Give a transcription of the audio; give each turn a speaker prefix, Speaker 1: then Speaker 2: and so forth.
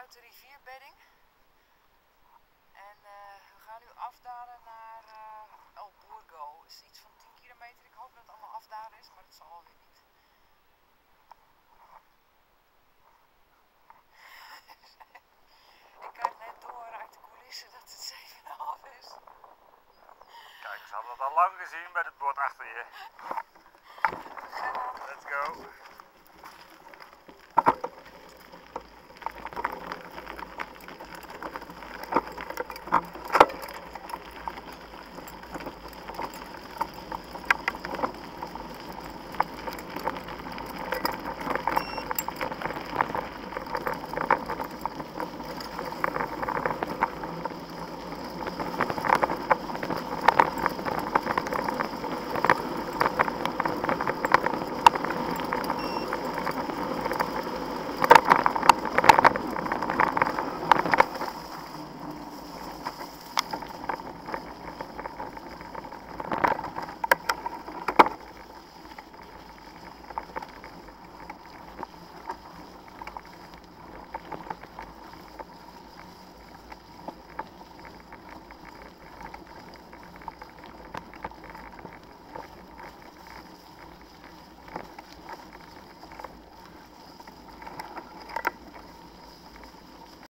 Speaker 1: grote rivierbedding. En we gaan nu afdalen naar El Burgo. Het is iets van 10 kilometer. Ik hoop dat het allemaal afdalen is, maar dat zal wel weer niet. Ik krijg net door uit de coulissen dat het 7,5 is.
Speaker 2: Kijk, ze hadden dat al lang gezien bij het bord achter je.
Speaker 1: We gaan.
Speaker 2: Let's go.